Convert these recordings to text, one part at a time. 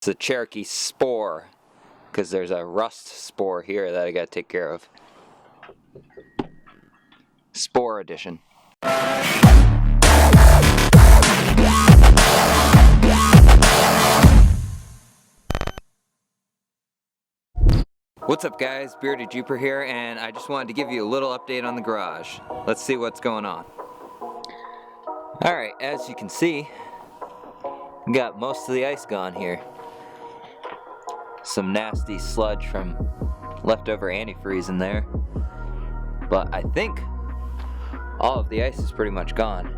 It's a Cherokee Spor, because there's a rust spore here that I gotta take care of. Spor edition. What's up guys, Bearded Jeeper here, and I just wanted to give you a little update on the garage. Let's see what's going on. Alright, as you can see, we got most of the ice gone here. Some nasty sludge from leftover antifreeze in there. But I think all of the ice is pretty much gone.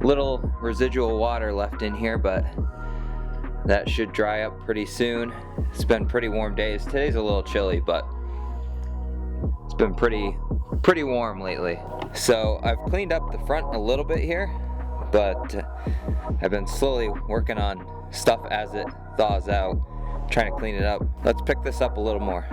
Little residual water left in here, but that should dry up pretty soon. It's been pretty warm days. Today's a little chilly, but it's been pretty warm lately. So I've cleaned up the front a little bit here, but I've been slowly working on stuff as it thaws out, trying to clean it up. Let's pick this up a little more.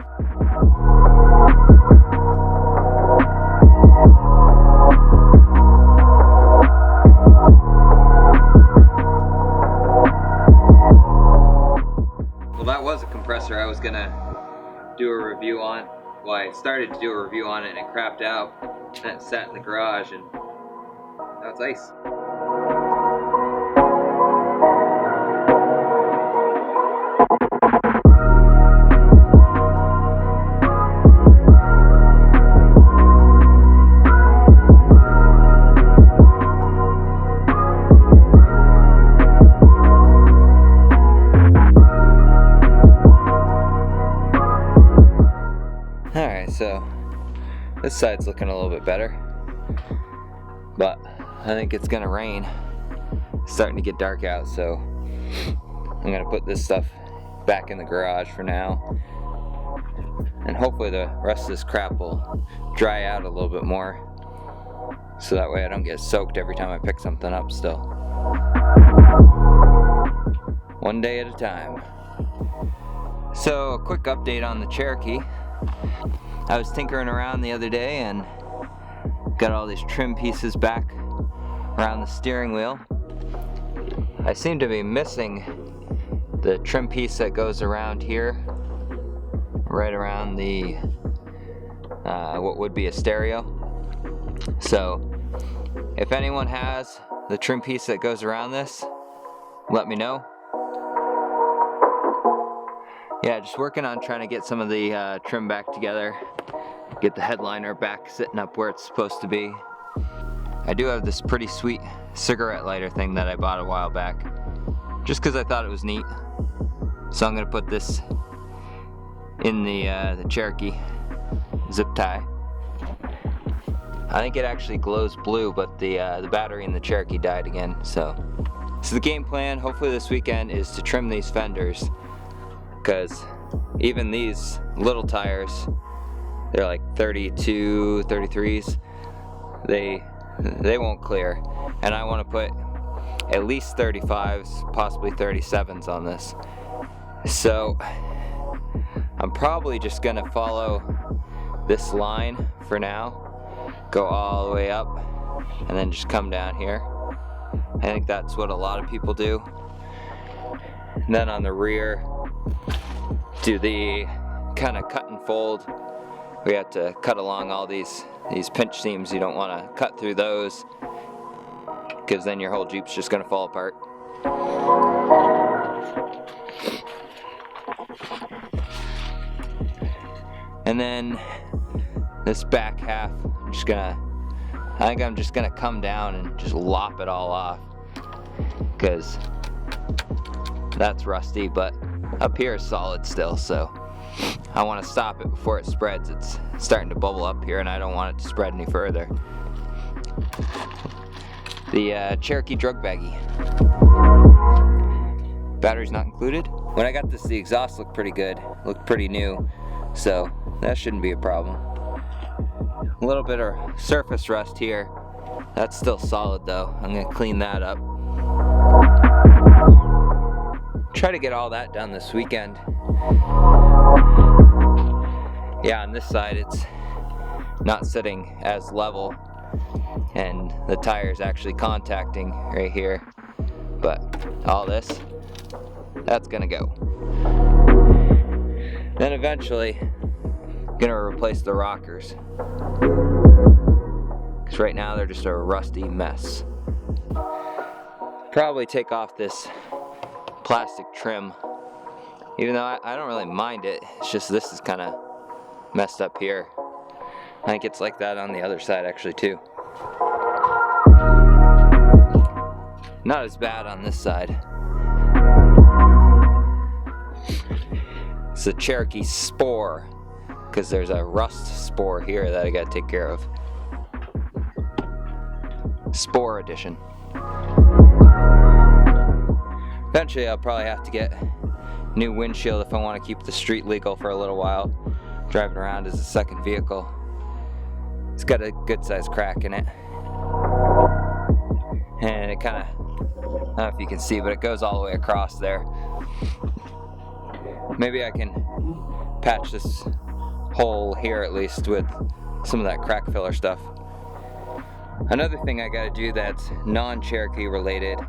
Well, that was a compressor I was gonna do a review on. Well, I started to do a review on it and it crapped out. And it sat in the garage and now it's ice. Alright, so this side's looking a little bit better, but I think it's gonna rain. It's starting to get dark out, so I'm gonna put this stuff back in the garage for now, and hopefully the rest of this crap will dry out a little bit more, so that way I don't get soaked every time I pick something up still. One day at a time. So a quick update on the Cherokee. I was tinkering around the other day and got all these trim pieces back around the steering wheel. I seem to be missing the trim piece that goes around here, right around the what would be a stereo. So if anyone has the trim piece that goes around this, let me know. Yeah, just working on trying to get some of the trim back together, get the headliner back sitting up where it's supposed to be. I do have this pretty sweet cigarette lighter thing that I bought a while back, just because I thought it was neat. So I'm going to put this in the Cherokee zip tie. I think it actually glows blue, but the battery in the Cherokee died again. So the game plan, hopefully this weekend, is to trim these fenders. Because even these little tires, they're like 32, 33s, they won't clear. And I want to put at least 35s, possibly 37s on this. So I'm probably just going to follow this line for now, go all the way up, and then just come down here. I think that's what a lot of people do. And then on the rear, do the kind of cut and fold. We have to cut along all these pinch seams. You don't want to cut through those, because then your whole Jeep's just going to fall apart. And then this back half, I think I'm just gonna come down and just lop it all off, because that's rusty, but up here is solid still, so I want to stop it before it spreads. It's starting to bubble up here and I don't want it to spread any further. The Cherokee drug baggie. Battery's not included. When I got this, the exhaust looked pretty good, looked pretty new, so that shouldn't be a problem. A little bit of surface rust here. That's still solid though. I'm gonna clean that up. Try to get all that done this weekend. Yeah, on this side it's not sitting as level, and the tires actually contacting right here. But all this, that's gonna go. Then eventually, I'm gonna replace the rockers, because right now they're just a rusty mess. Probably take off this plastic trim, even though I don't really mind it. It's just this is kind of messed up here. I think it's like that on the other side actually too. Not as bad on this side. It's a Cherokee Spor, because there's a rust spore here that I gotta take care of. Spor edition. Eventually I'll probably have to get a new windshield if I want to keep the street legal for a little while. Driving around as a second vehicle. It's got a good sized crack in it. And it kind of, I don't know if you can see, but it goes all the way across there. Maybe I can patch this hole here at least with some of that crack filler stuff. Another thing I gotta do that's non-Cherokee related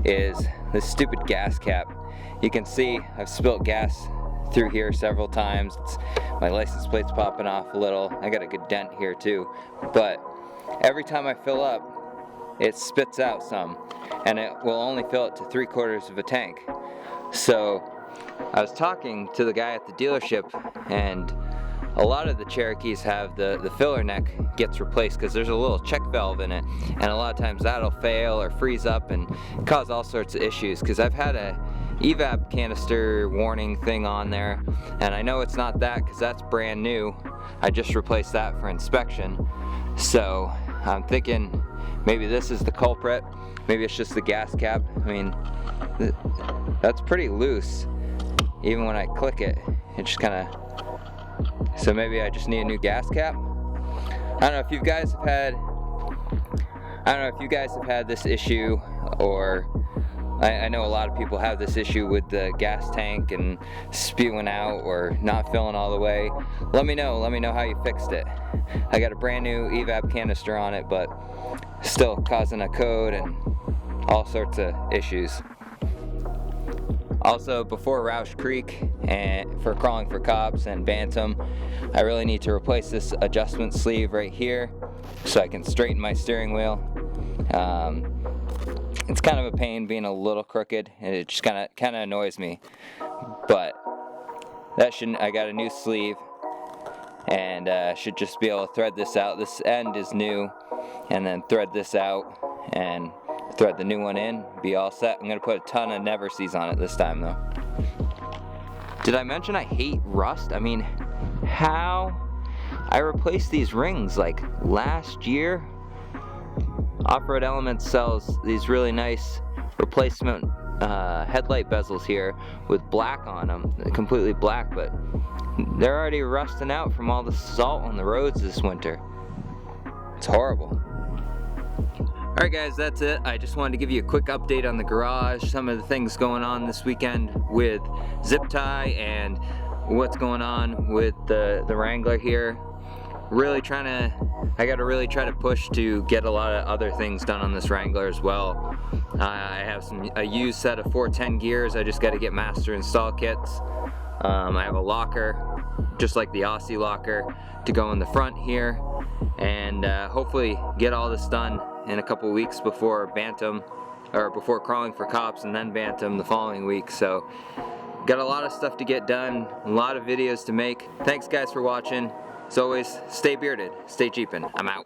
is this stupid gas cap. You can see I've spilt gas through here several times. My license plate's popping off a little. I got a good dent here too. But every time I fill up, it spits out some, and it will only fill it to 3/4 of a tank. So I was talking to the guy at the dealership, and a lot of the Cherokees have the filler neck gets replaced because there's a little check valve in it, and a lot of times that'll fail or freeze up and cause all sorts of issues. Because I've had a evap canister warning thing on there, and I know it's not that because that's brand new. I just replaced that for inspection. So I'm thinking maybe this is the culprit. Maybe it's just the gas cap. I mean, that's pretty loose. Even when I click it, it just kind of, so maybe I just need a new gas cap. I don't know if you guys have had this issue, or I know a lot of people have this issue with the gas tank and spewing out or not filling all the way. Let me know how you fixed it. I got a brand new evap canister on it, but still causing a code and all sorts of issues. Also, before Roush Creek and for Crawling for Cops and Bantam, I really need to replace this adjustment sleeve right here so I can straighten my steering wheel. It's kind of a pain being a little crooked, and it just kind of annoys me. But that shouldn't. I got a new sleeve, and should just be able to thread this out. This end is new, and then thread this out and thread the new one in, be all set. I'm gonna put a ton of never sees on it this time though. Did I mention I hate rust? I mean, how? I replaced these rings like last year. Off-Road Elements sells these really nice replacement headlight bezels here with black on them, completely black, but they're already rusting out from all the salt on the roads this winter. It's horrible. Alright guys, that's it. I just wanted to give you a quick update on the garage, some of the things going on this weekend with Ziptie and what's going on with the Wrangler here. I gotta really try to push to get a lot of other things done on this Wrangler as well. I have a used set of 410 gears. I just gotta get master install kits. I have a locker, just like the Aussie locker, to go in the front here, and hopefully get all this done in a couple weeks before Bantam, or before Crawling for Cops and then Bantam the following week. So got a lot of stuff to get done, a lot of videos to make. Thanks guys for watching. As always, stay bearded, stay Jeepin'. I'm out.